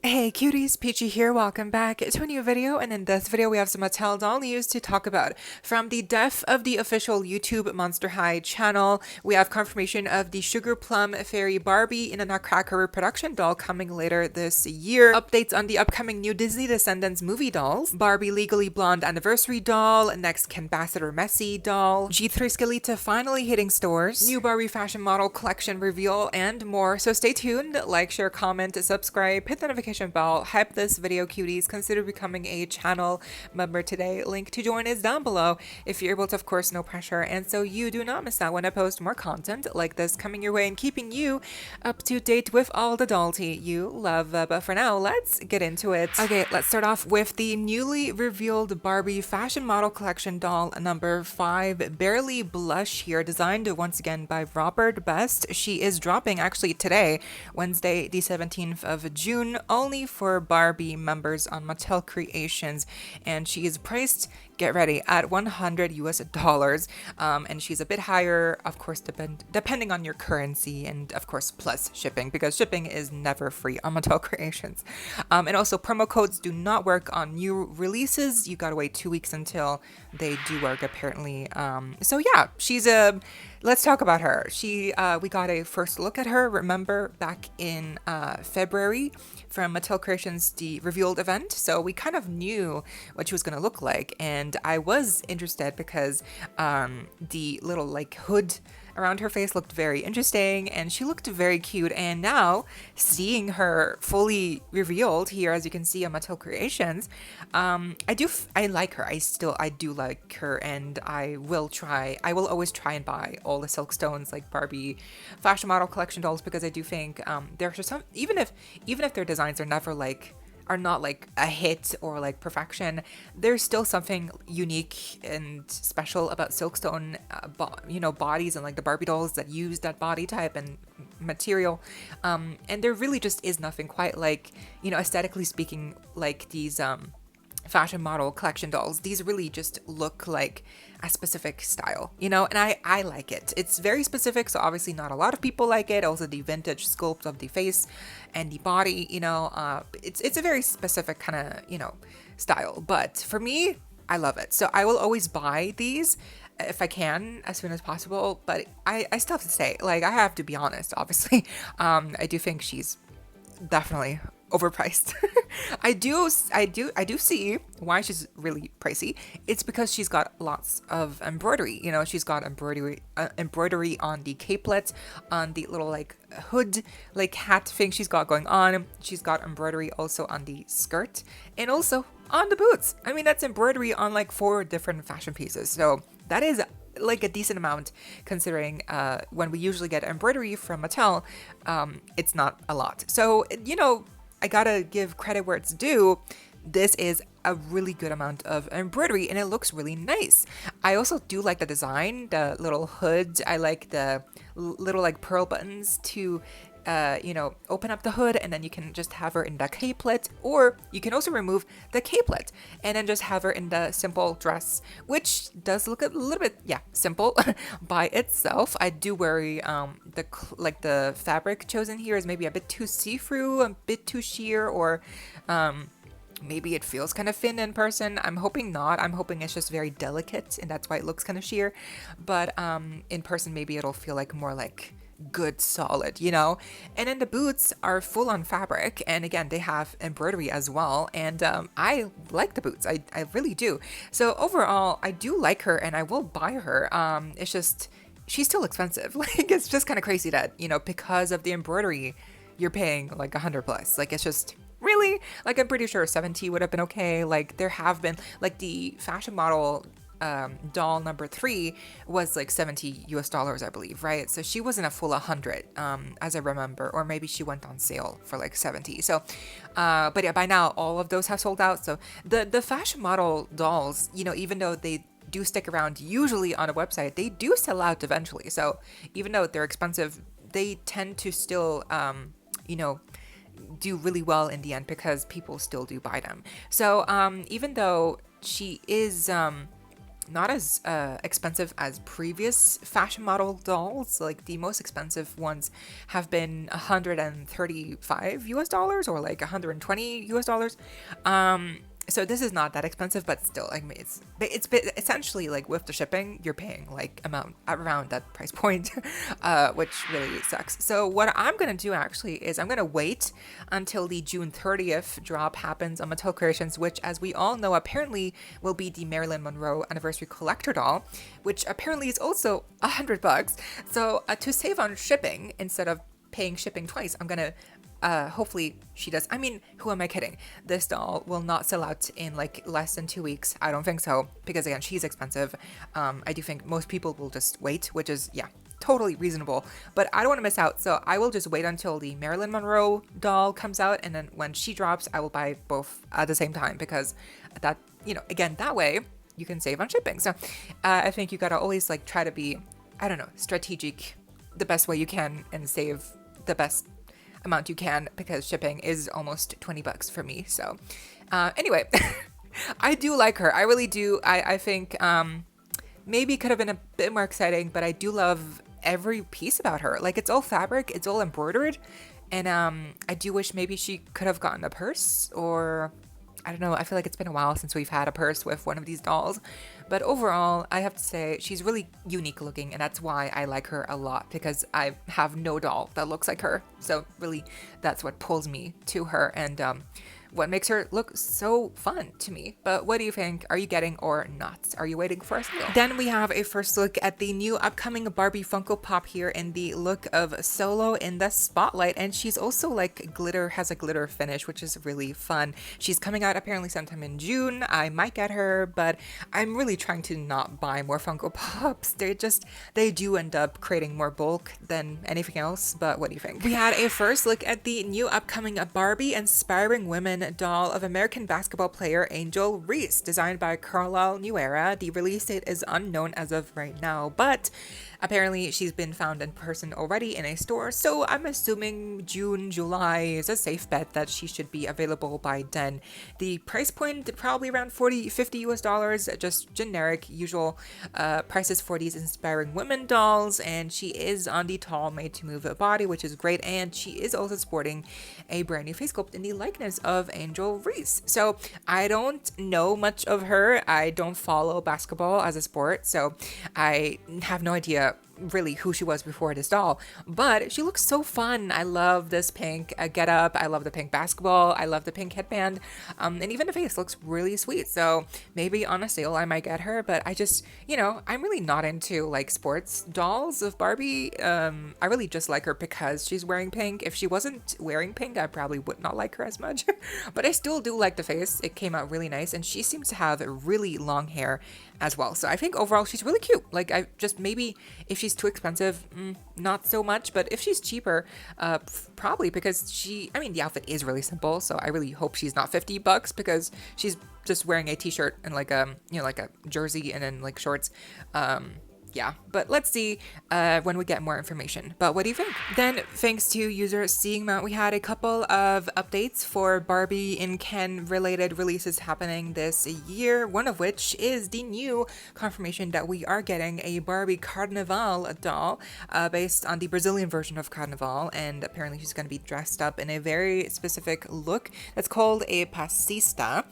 Hey cuties, PeachY here, welcome back to a new video, and in this video we have some Mattel doll news to talk about. From the death of the official YouTube Monster High channel, we have confirmation of the Sugar Plum Fairy Barbie in a Nutcracker reproduction doll coming later this year, updates on the upcoming new Disney Descendants movie dolls, Barbie Legally Blonde Anniversary doll, next Ambassador Messy doll, G3 Skeleton finally hitting stores, new Barbie fashion model collection reveal, and more. So stay tuned, like, share, comment, subscribe, hit the notification bell, hype this video cuties, consider becoming a channel member today. Link to join is down below if you're able to, of course, no pressure, and so you do not miss out when I post more content like this coming your way and keeping you up to date with all the doll tea you love. But for now, let's get into it. Okay, let's start off with the newly revealed Barbie fashion model collection doll number 5, Barely Blush here, designed once again by Robert Best. She is dropping actually today, Wednesday the 17th of June, only for Barbie members on Mattel Creations, and she is priced, get ready, at $100 and she's a bit higher, of course, depending on your currency, and of course plus shipping, because shipping is never free on Mattel Creations. And also promo codes do not work on new releases. You gotta wait 2 weeks until they do work, apparently. So yeah, she's a let's talk about her. We got a first look at her, remember, back in February from Mattel Creations, the revealed event. So we kind of knew what she was going to look like, and I was interested because the little like hood around her face looked very interesting, and she looked very cute. And now seeing her fully revealed here, as you can see on Mattel Creations, I like her. I do like her, and I will always try and buy all the Silkstones like Barbie fashion model collection dolls, because I do think there's some, even if their designs are not like a hit or like perfection, there's still something unique and special about Silkstone, bodies, and like the Barbie dolls that use that body type and material. And there really just is nothing quite like, aesthetically speaking, like these fashion model collection dolls. These really just look like a specific style, and I like it. It's very specific, so obviously not a lot of people like it. Also the vintage sculpt of the face and the body, it's a very specific kind of, style. But for me, I love it. So I will always buy these if I can, as soon as possible. But I still have to say, like, I have to be honest, obviously. I do think she's definitely overpriced. I do see why she's really pricey. It's because she's got lots of embroidery. She's got embroidery on the capelet, on the little like hood, like hat thing she's got going on. She's got embroidery also on the skirt and also on the boots. I mean, that's embroidery on like 4 different fashion pieces. So that is like a decent amount, considering when we usually get embroidery from Mattel, it's not a lot. So, I gotta give credit where it's due. This is a really good amount of embroidery, and it looks really nice. I also do like the design, the little hood. I like the little like pearl buttons to open up the hood, and then you can just have her in the capelet, or you can also remove the capelet and then just have her in the simple dress, which does look a little bit, simple by itself. I do worry the fabric chosen here is maybe a bit too see-through, a bit too sheer, or maybe it feels kind of thin in person. I'm hoping not. I'm hoping it's just very delicate, and that's why it looks kind of sheer. But in person, maybe it'll feel like more like good solid, and then the boots are full on fabric, and again they have embroidery as well, and I like the boots. I really do. So overall, I do like her, and I will buy her. It's just she's still expensive. Like, it's just kind of crazy that because of the embroidery you're paying like 100 plus. Like, it's just really, like, I'm pretty sure 70 would have been okay. Like, there have been like the fashion model doll number 3 was like $70, I believe, right? So she wasn't a full 100, as I remember, or maybe she went on sale for like 70. So, but yeah, by now all of those have sold out. So the fashion model dolls, even though they do stick around usually on a website, they do sell out eventually. So even though they're expensive, they tend to still, do really well in the end, because people still do buy them. So even though she is not as expensive as previous fashion model dolls. Like the most expensive ones have been 135 US dollars or like 120 US dollars. So this is not that expensive, but still, like it's essentially like with the shipping, you're paying like amount around that price point, which really sucks. So what I'm gonna do actually is I'm gonna wait until the June 30th drop happens on Mattel Creations, which, as we all know, apparently will be the Marilyn Monroe Anniversary Collector doll, which apparently is also $100. So to save on shipping, instead of paying shipping twice, I'm gonna hopefully she does. I mean, who am I kidding? This doll will not sell out in like less than 2 weeks. I don't think so, because again, she's expensive. I do think most people will just wait, which is, yeah, totally reasonable, but I don't want to miss out. So I will just wait until the Marilyn Monroe doll comes out, and then when she drops, I will buy both at the same time, because that, you know, again, that way you can save on shipping. So I think you gotta always like try to be, I don't know, strategic the best way you can and save the best amount you can, because shipping is almost $20 for me. So anyway, I do like her. I really do. I think maybe it could have been a bit more exciting, but I do love every piece about her. Like, it's all fabric, it's all embroidered, and I do wish maybe she could have gotten a purse, or I don't know. I feel like it's been a while since we've had a purse with one of these dolls. But overall, I have to say she's really unique looking, and that's why I like her a lot, because I have no doll that looks like her. So really, that's what pulls me to her, and what makes her look so fun to me. But what do you think? Are you getting or not? Are you waiting for a steal? Then we have a first look at the new upcoming Barbie Funko Pop here in the look of Solo in the spotlight, and she's also like has a glitter finish, which is really fun. She's coming out apparently sometime in June. I might get her, but I'm really trying to not buy more Funko Pops. They do end up creating more bulk than anything else. But what do you think? We had a first look at the new upcoming Barbie Inspiring Women doll of American basketball player Angel Reese, designed by Carlisle New Era. The release date is unknown as of right now, but apparently she's been found in person already in a store, so I'm assuming June, July is a safe bet that she should be available by then. The price point probably around 40-50 US dollars, just generic usual prices for these Inspiring Women dolls, and she is on the tall made to move body, which is great, and she is also sporting a brand new face sculpt in the likeness of Angel Reese. So I don't know much of her. I don't follow basketball as a sport, so I have no idea really who she was before this doll, but she looks so fun. I love this pink getup. I love the pink basketball. I love the pink headband, and even the face looks really sweet. So maybe on a sale I might get her, but I just, you know, I'm really not into like sports dolls of Barbie. I really just like her because she's wearing pink. If she wasn't wearing pink, I probably would not like her as much, but I still do like the face. It came out really nice, and she seems to have really long hair as well. So I think overall she's really cute. Like, I just, maybe if she's too expensive, not so much, but if she's cheaper, probably, because I mean, the outfit is really simple, so I really hope she's not $50 because she's just wearing a t-shirt and like a, you know, like a jersey and then like shorts. Yeah, but let's see when we get more information. But what do you think? Then, thanks to user Seeing Mount, we had a couple of updates for Barbie and Ken related releases happening this year, one of which is the new confirmation that we are getting a Barbie Carnival doll based on the Brazilian version of Carnival, and apparently she's going to be dressed up in a very specific look that's called a passista.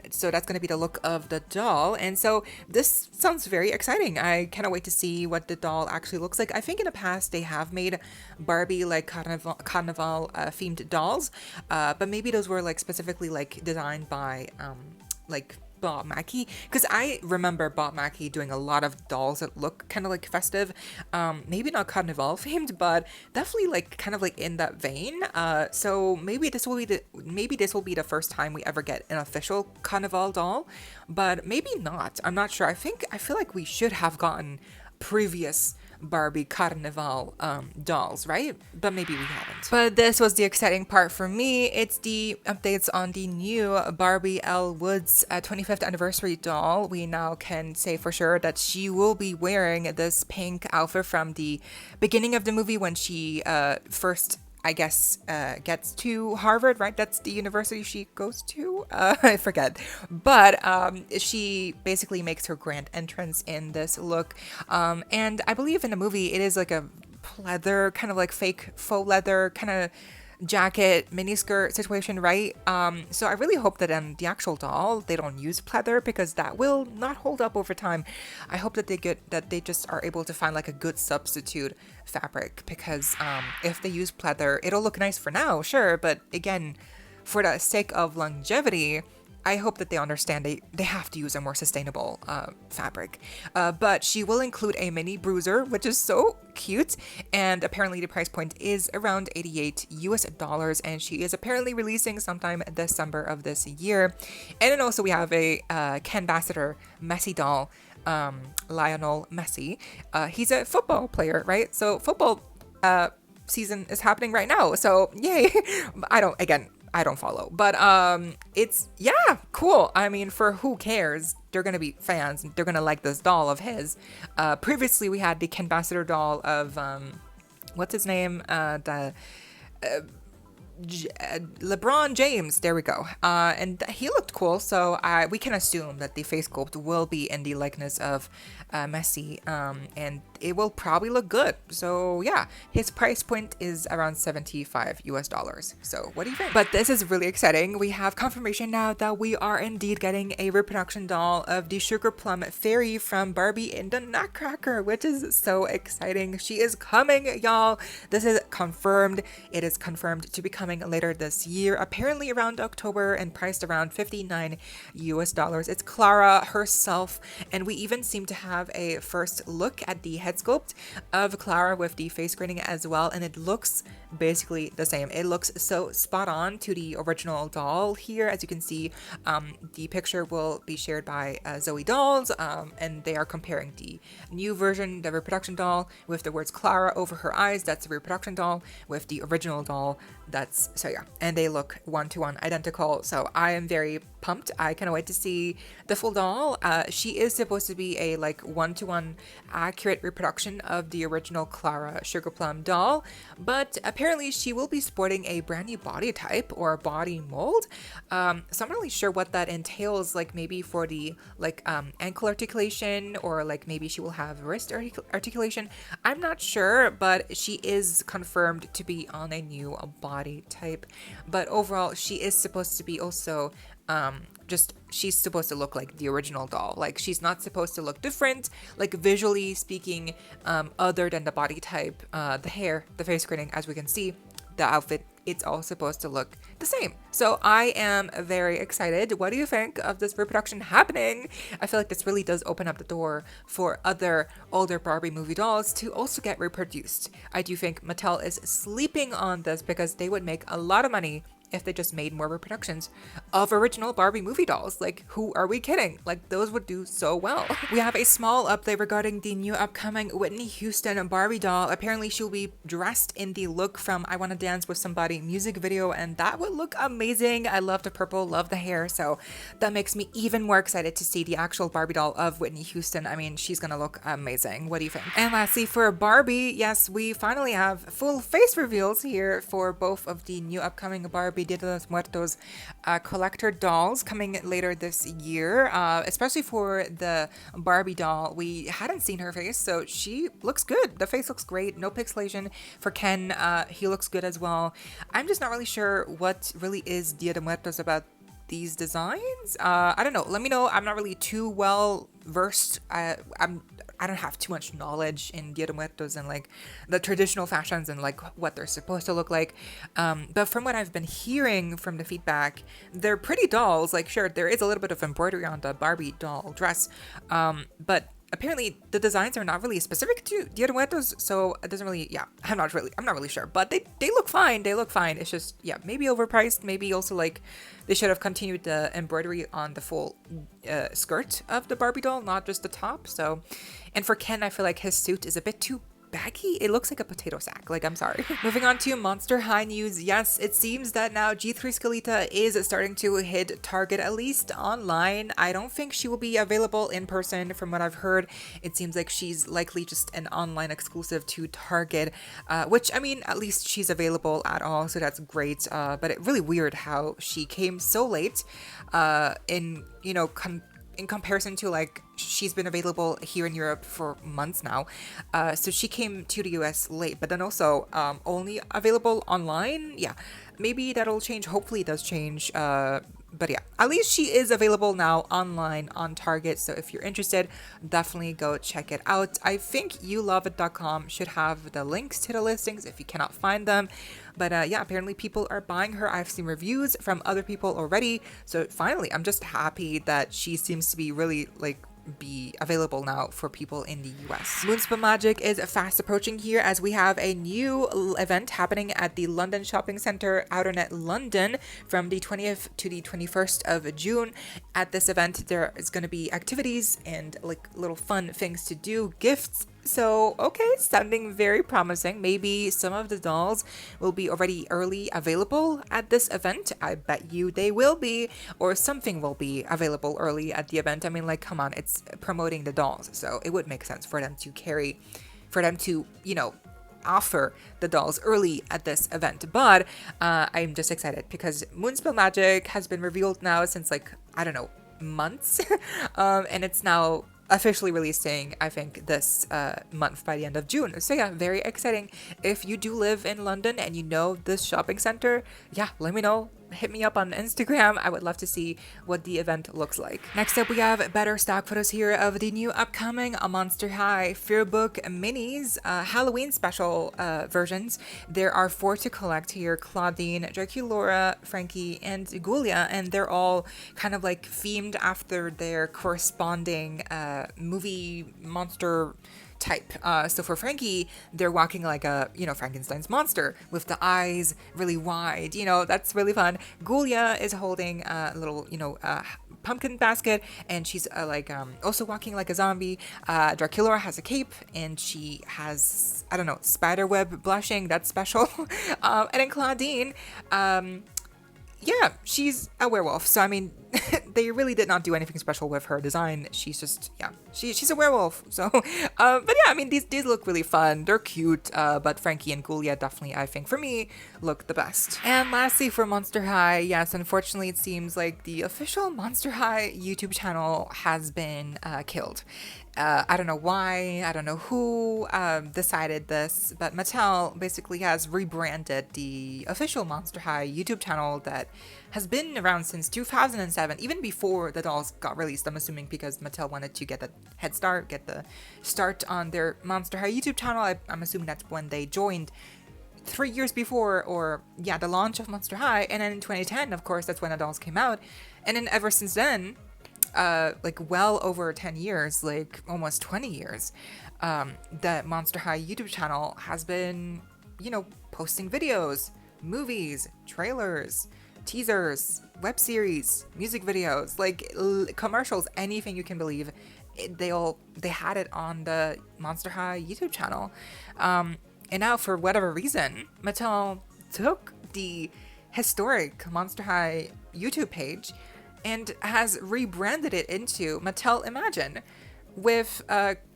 So that's going to be the look of the doll, and so this sounds very exciting. I cannot wait to see what the doll actually looks like. I think in the past they have made Barbie like carnival themed dolls, but maybe those were like specifically like designed by like Bob Mackie, because I remember Bob Mackie doing a lot of dolls that look kind of like festive, maybe not carnival themed, but definitely like kind of like in that vein. So maybe this will be the first time we ever get an official carnival doll, but maybe not. I'm not sure. I feel like we should have gotten previous Barbie Carnival dolls, right? But maybe we haven't. But this was the exciting part for me. It's the updates on the new Barbie Elle Woods 25th anniversary doll. We now can say for sure that she will be wearing this pink outfit from the beginning of the movie when she first I guess, gets to Harvard, right? That's the university she goes to. I forget. But she basically makes her grand entrance in this look. And I believe in the movie, it is like a leather, kind of like fake faux leather, kind of jacket miniskirt situation, right? So I really hope that in the actual doll they don't use pleather, because that will not hold up over time. I hope that they just are able to find like a good substitute fabric, because if they use pleather, it'll look nice for now, sure, but again, for the sake of longevity, I hope that they understand they have to use a more sustainable fabric. But she will include a mini bruiser, which is so cute. And apparently the price point is around $88 US, and she is apparently releasing sometime December of this year. And then also we have a Canvassador Messi doll, Lionel Messi. He's a football player, right? So football season is happening right now. So yay. I don't follow, but it's, yeah, cool. I mean, for who cares? They're gonna be fans. They're gonna like this doll of his. Previously, we had the Canvassador doll of what's his name? LeBron James, there we go. And he looked cool, so we can assume that the face sculpt will be in the likeness of Messi, and it will probably look good. So yeah, his price point is around $75 US. So what do you think? But this is really exciting. We have confirmation now that we are indeed getting a reproduction doll of the Sugar Plum Fairy from Barbie in the Nutcracker, which is so exciting. She is coming, y'all. This is confirmed. It is confirmed to be coming later this year, apparently around October, and priced around $59 US. It's Clara herself, and we even seem to have a first look at the head sculpt of Clara with the face grading as well, and it looks basically the same. It looks so spot on to the original doll here. As you can see, the picture will be shared by Zoe Dolls, and they are comparing the new version, the reproduction doll, with the words Clara over her eyes. That's the reproduction doll, with the original doll. That's, so yeah, and they look one-to-one identical. So I am very pumped. I cannot wait to see the full doll. She is supposed to be a like one-to-one accurate reproduction of the original Clara Sugar Plum doll, but apparently she will be sporting a brand new body type or body mold. So I'm not really sure what that entails, like maybe for the like ankle articulation, or like maybe she will have wrist articulation. I'm not sure, but she is confirmed to be on a new body type. But overall, she is supposed to be also she's supposed to look like the original doll. Like, she's not supposed to look different, like visually speaking, other than the body type, the hair, the face grading. As we can see, the outfit, it's all supposed to look the same. So I am very excited. What do you think of this reproduction happening? I feel like this really does open up the door for other older Barbie movie dolls to also get reproduced. I do think Mattel is sleeping on this, because they would make a lot of money if they just made more reproductions of original Barbie movie dolls. Like, who are we kidding? Like, those would do so well. We have a small update regarding the new upcoming Whitney Houston Barbie doll. Apparently she'll be dressed in the look from I Wanna Dance with Somebody music video, and that would look amazing. I love the purple, love the hair, so that makes me even more excited to see the actual Barbie doll of Whitney Houston. I mean, she's gonna look amazing. What do you think? And lastly, for Barbie, yes, we finally have full face reveals here for both of the new upcoming Barbie Dia de los Muertos collector dolls coming later this year, especially for the Barbie doll. We hadn't seen her face, so she looks good. The face looks great. No pixelation. For Ken, he looks good as well. I'm just not really sure what really is Dia de Muertos about these designs. I don't know. Let me know. I'm not really too well versed. I don't have too much knowledge in Dia de Muertos and like the traditional fashions and like what they're supposed to look like. But from what I've been hearing from the feedback, they're pretty dolls. Like, sure, there is a little bit of embroidery on the Barbie doll dress, but apparently the designs are not really specific to Dia de Muertos, so it doesn't really, yeah, I'm not really sure, but they look fine. They look fine. It's just, yeah, maybe overpriced. Maybe also like they should have continued the embroidery on the full skirt of the Barbie doll, not just the top. So, and for Ken, I feel like his suit is a bit too baggy. It looks like a potato sack. Like, I'm sorry. Moving on to Monster High news. Yes, it seems that now G3 Skeleta is starting to hit Target, at least online. I don't think she will be available in person. From what I've heard, it seems like she's likely just an online exclusive to Target, which, I mean, at least she's available at all, so that's great. But it's really weird how she came so late in, you know, in comparison to, like, she's been available here in Europe for months now. So she came to the US late, but then also only available online. Yeah, maybe that'll change. Hopefully it does change. But yeah, at least she is available now online on Target. So if you're interested, definitely go check it out. I think youloveit.com should have the links to the listings if you cannot find them. But yeah, apparently people are buying her. I've seen reviews from other people already. So finally, I'm just happy that she seems to be really, like, be available now for people in the US. Moonspell Magic is fast approaching here as we have a new event happening at the London Shopping Centre, Outernet London, from the 20th to the 21st of June. At this event, there is going to be activities and, like, little fun things to do, gifts. So, okay, sounding very promising. Maybe some of the dolls will be already early available at this event. I bet you they will be, or something will be available early at the event. I mean, like, come on, it's promoting the dolls, so it would make sense for them to, you know, offer the dolls early at this event. But I'm just excited because Moonspell Magic has been revealed now since, like, I don't know, months, and it's now officially releasing, I think, this month by the end of June. So yeah, very exciting. If you do live in London and you know this shopping center, yeah, let me know. Hit me up on Instagram. I would love to see what the event looks like. Next up, we have better stock photos here of the new upcoming Monster High Fearbook Minis Halloween special versions. There are 4 to collect here: Claudine, Draculaura, Frankie, and Gulia, and they're all kind of like themed after their corresponding movie monster type. So for Frankie, they're walking like a, you know, Frankenstein's monster with the eyes really wide, you know, that's really fun. Gulia is holding a little, you know, pumpkin basket, and she's also walking like a zombie. Draculaura has a cape, and she has, I don't know, spiderweb blushing, that's special. And then Claudine, yeah, she's a werewolf. So, I mean, they really did not do anything special with her design. She's just, yeah, she's a werewolf. So, but yeah, I mean, these look really fun. They're cute, but Frankie and Gulia definitely, I think, for me, look the best. And lastly, for Monster High, yes, unfortunately, it seems like the official Monster High YouTube channel has been killed. I don't know why, I don't know who decided this, but Mattel basically has rebranded the official Monster High YouTube channel that has been around since 2007, even before the dolls got released, I'm assuming, because Mattel wanted to get the head start, get the start on their Monster High YouTube channel. I'm assuming that's when they joined 3 years before, or yeah, the launch of Monster High. And then in 2010, of course, that's when the dolls came out. And then ever since then, like well over 10 years, like almost 20 years, the Monster High YouTube channel has been, you know, posting videos, movies, trailers, teasers, web series, music videos, like commercials, anything you can believe. They had it on the Monster High YouTube channel. And now, for whatever reason, Mattel took the historic Monster High YouTube page and has rebranded it into Mattel Imagine, with,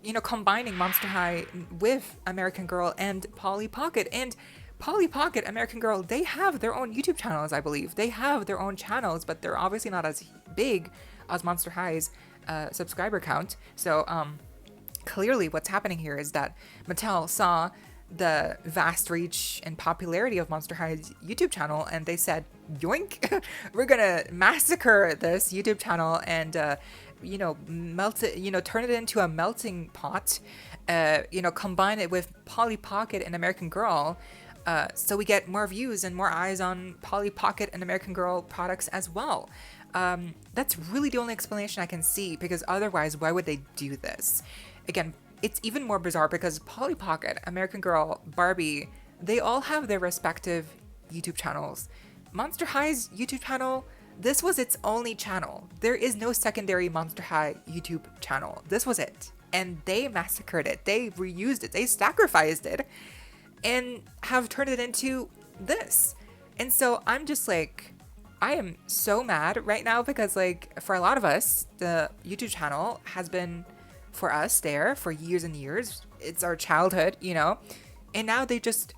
you know, combining Monster High with American Girl and Polly Pocket. And Polly Pocket, American Girl, they have their own YouTube channels, I believe. They have their own channels, but they're obviously not as big as Monster High's subscriber count. So, clearly what's happening here is that Mattel saw the vast reach and popularity of Monster High's YouTube channel, and they said, yoink, we're gonna massacre this YouTube channel and, you know, melt it, you know, turn it into a melting pot, you know, combine it with Polly Pocket and American Girl, so we get more views and more eyes on Polly Pocket and American Girl products as well. That's really the only explanation I can see, because otherwise, why would they do this? Again, it's even more bizarre because Polly Pocket, American Girl, Barbie, they all have their respective YouTube channels. Monster High's YouTube channel, this was its only channel. There is no secondary Monster High YouTube channel. This was it. and they massacred it. They reused it. They sacrificed it and have turned it into this. And so I'm just like, I am so mad right now because like for a lot of us, the YouTube channel has been for us there for years and years. It's our childhood, you know, and now they just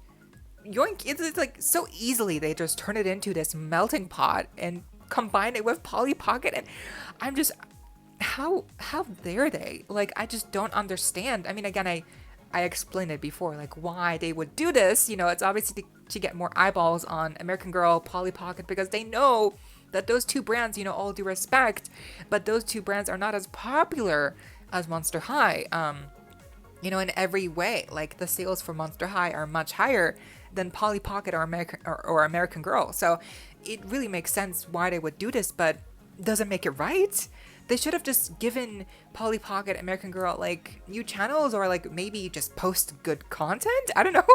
yoink. It's like so easily they just turn it into this melting pot and combine it with Polly Pocket. And I'm just, how dare they? Like, I just don't understand. I mean, again, I explained it before, like why they would do this. You know, it's obviously to get more eyeballs on American Girl, Polly Pocket, because they know that those two brands, you know, all due respect, but those two brands are not as popular as Monster High. You know, in every way, like the sales for Monster High are much higher than Polly Pocket or American Girl. So it really makes sense why they would do this, but doesn't make it right. They should have just given Polly Pocket, American Girl, like new channels, or like maybe just post good content. I don't know.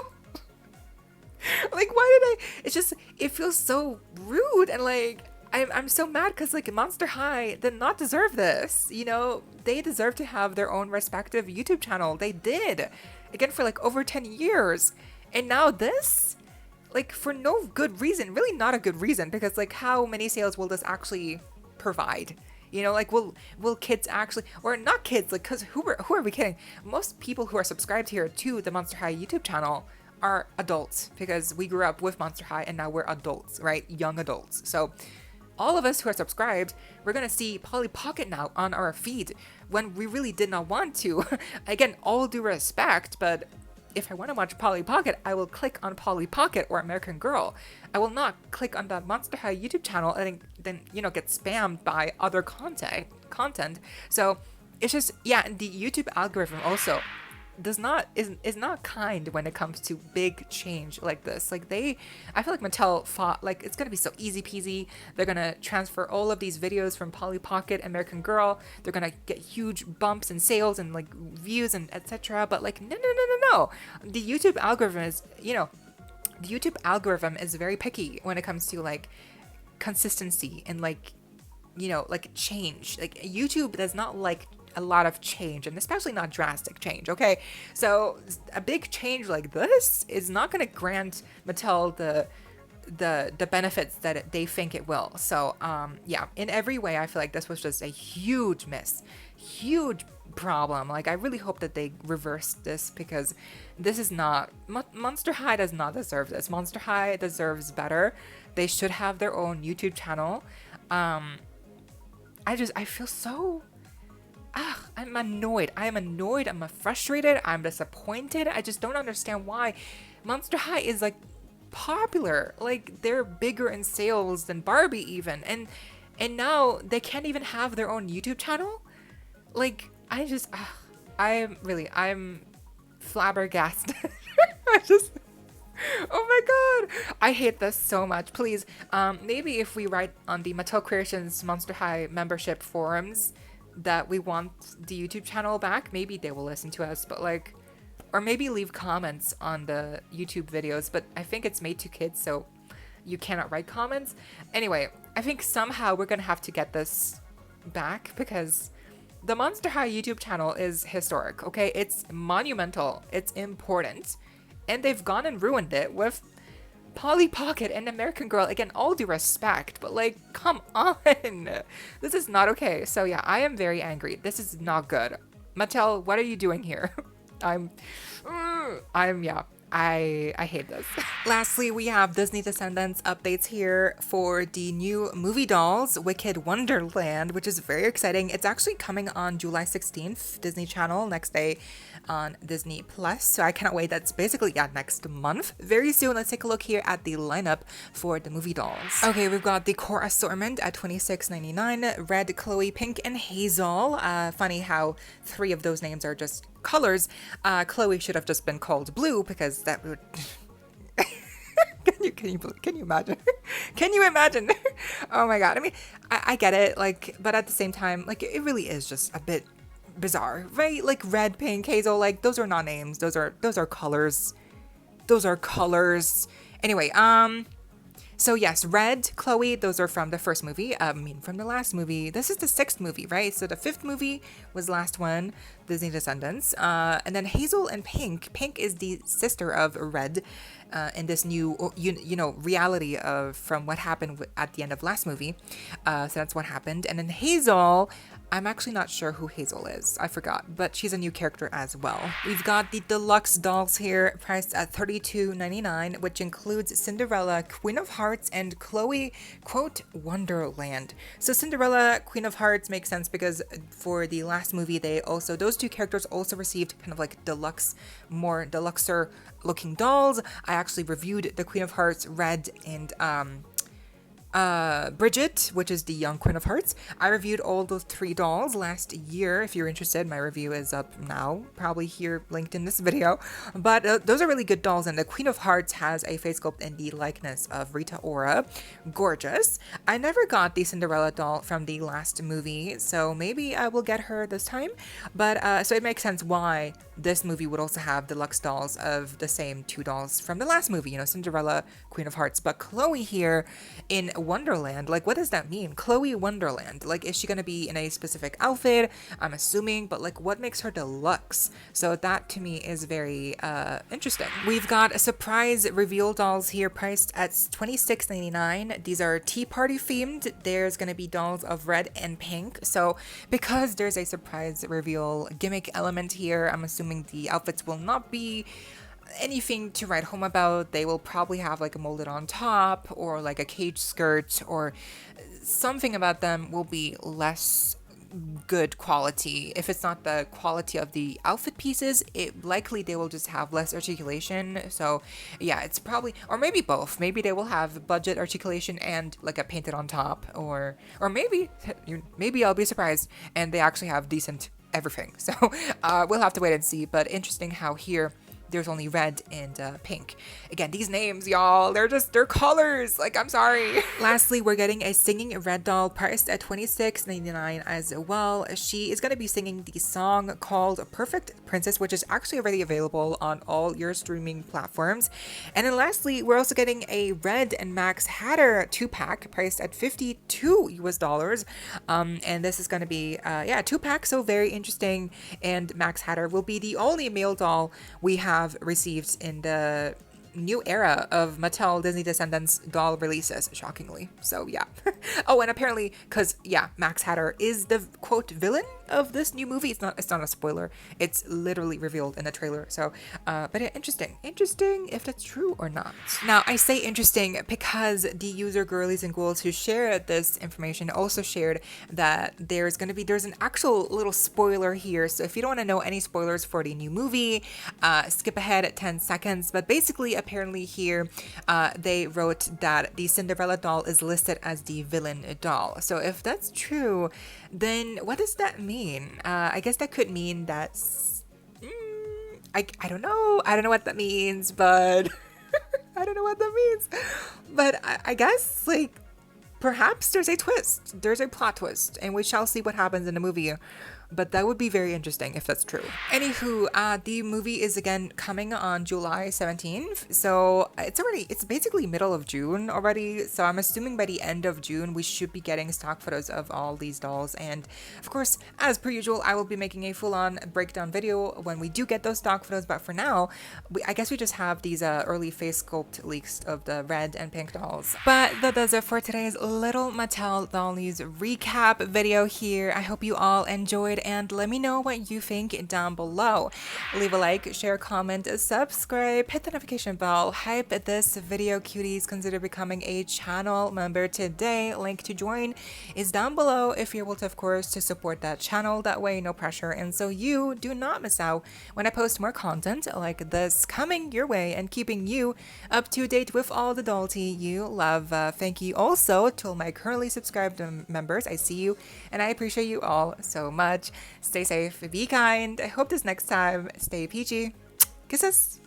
Like, why did it's just, it feels so rude. And like, I'm so mad because like Monster High did not deserve this. You know, they deserve to have their own respective YouTube channel. They did, again, for like over 10 years. And now this, like for no good reason, really not a good reason, because like how many sales will this actually provide? You know, like will kids actually, or not kids, like, because who are we kidding? Most people who are subscribed here to the Monster High YouTube channel are adults, because we grew up with Monster High and now we're adults, right? Young adults. So all of us who are subscribed, we're going to see Polly Pocket now on our feed when we really did not want to. Again, all due respect, but if I want to watch Polly Pocket, I will click on Polly Pocket or American Girl. I will not click on that Monster High YouTube channel and then, you know, get spammed by other content. So it's just, yeah, and the YouTube algorithm also is not kind when it comes to big change like this. Like I feel like Mattel thought like it's gonna be so easy peasy. They're gonna transfer all of these videos from Polly Pocket, American Girl. They're gonna get huge bumps in sales and like views and etc. But like no. The YouTube algorithm is, you know, the YouTube algorithm is very picky when it comes to like consistency and like, you know, like change. Like YouTube does not like a lot of change, and especially not drastic change. Okay, so a big change like this is not going to grant Mattel the benefits that they think it will. So yeah, in every way I feel like this was just a huge miss, huge problem. Like I really hope that they reverse this, because this is not, Monster High does not deserve this. Monster High deserves better. They should have their own YouTube channel. I feel so, I'm annoyed. I'm frustrated. I'm disappointed. I just don't understand why Monster High is like popular. Like they're bigger in sales than Barbie even. And now they can't even have their own YouTube channel. Like I'm flabbergasted. Oh my god, I hate this so much. Please, maybe if we write on the Mattel Creations Monster High membership forums that we want the YouTube channel back, maybe they will listen to us. But like, or maybe leave comments on the YouTube videos, but I think it's made to kids, so you cannot write comments. Anyway, I think somehow we're gonna have to get this back, because the Monster High YouTube channel is historic, okay? It's monumental, it's important, and they've gone and ruined it with Polly Pocket and American Girl. Again, all due respect, but like, come on. This is not okay. So yeah, I am very angry. This is not good. Mattel, what are you doing here? I hate this. Lastly, we have Disney Descendants updates here for the new movie dolls, Wicked Wonderland, which is very exciting. It's actually coming on July 16th, Disney Channel, next day on Disney Plus. So I cannot wait. That's basically, yeah, next month. Very soon. Let's take a look here at the lineup for the movie dolls. Okay, we've got the core assortment at $26.99. Red, Chloe, Pink, and Hazel. Funny how 3 of those names are just colors. Chloe should have just been called Blue, because that would can you imagine? Can you imagine? Oh my god. I mean, I get it, like, but at the same time, like, it really is just a bit bizarre, right? Like red, pink, hazel, like those are not names. Those are colors. Those are colors. Anyway, so yes, Red, Chloe, those are from the first movie. From the last movie. This is the 6th movie, right? So the 5th movie was the last one. Disney Descendants. And then Hazel and Pink. Pink is the sister of Red in this new, you know, reality of from what happened at the end of last movie. So that's what happened. And then Hazel, I'm actually not sure who Hazel is. I forgot, but she's a new character as well. We've got the deluxe dolls here priced at $32.99, which includes Cinderella, Queen of Hearts, and Chloe, quote, Wonderland. So Cinderella, Queen of Hearts makes sense because for the last movie, those two characters also received kind of like deluxe, more deluxer looking dolls. I actually reviewed the Queen of Hearts Red and Bridget, which is the young Queen of Hearts. I reviewed all those 3 dolls last year. If you're interested, my review is up now, probably here linked in this video. But those are really good dolls, and the Queen of Hearts has a face sculpt in the likeness of Rita Ora. Gorgeous. I never got the Cinderella doll from the last movie, so maybe I will get her this time. But so it makes sense why this movie would also have deluxe dolls of the same 2 dolls from the last movie, you know, Cinderella, Queen of Hearts. But Chloe here in Wonderland, like, what does that mean? Chloe Wonderland, like, is she gonna be in a specific outfit? I'm assuming, but like, what makes her deluxe? So that to me is very interesting. We've got a surprise reveal dolls here priced at $26.99. These are tea party themed. There's gonna be dolls of red and pink. So because there's a surprise reveal gimmick element here, I'm assuming the outfits will not be anything to write home about. They will probably have like a molded on top or like a cage skirt, or something about them will be less good quality. If it's not the quality of the outfit pieces, it likely they will just have less articulation. So yeah, it's probably, or maybe both. Maybe they will have budget articulation and like a painted on top, or maybe I'll be surprised and they actually have decent everything. So we'll have to wait and see. But interesting how here there's only red and pink. Again, these names, y'all, they're colors. Like, I'm sorry. Lastly, we're getting a singing red doll priced at $26.99 as well. She is going to be singing the song called Perfect Princess, which is actually already available on all your streaming platforms. And then lastly, we're also getting a Red and Max Hatter 2-pack priced at $52 US. And this is going to be, 2-pack, so very interesting. And Max Hatter will be the only male doll we have received in the new era of Mattel Disney Descendants doll releases, shockingly. So yeah. Oh, and apparently, because yeah, Max Hatter is the quote villain of this new movie. It's not a spoiler. It's literally revealed in the trailer. So but yeah, interesting if that's true or not. Now I say interesting because the user Girlies and Ghouls who shared this information also shared that there's an actual little spoiler here. So if you don't want to know any spoilers for the new movie, skip ahead at 10 seconds. But basically, apparently here they wrote that the Cinderella doll is listed as the villain doll. So if that's true, then what does that mean? I guess that could mean that I don't know what that means, but I don't know what that means. But I guess, like, perhaps there's a twist, there's a plot twist, and we shall see what happens in the movie. But that would be very interesting if that's true. Anywho, the movie is again coming on July 17th. So it's basically middle of June already. So I'm assuming by the end of June, we should be getting stock photos of all these dolls. And of course, as per usual, I will be making a full-on breakdown video when we do get those stock photos. But for now, I guess we just have these early face sculpt leaks of the red and pink dolls. But that does it for today's little Mattel doll news recap video here. I hope you all enjoyed, and let me know what you think down below. Leave a like, share, comment, subscribe, hit the notification bell, hype this video, cuties. Consider becoming a channel member today. Link to join is down below if you're able to, of course, to support that channel. That way, no pressure, and so you do not miss out when I post more content like this coming your way and keeping you up to date with all the doll tea you love. Thank you also to all my currently subscribed members. I see you and I appreciate you all so much. Stay safe, be kind. I hope this next time, stay peachy. Kisses.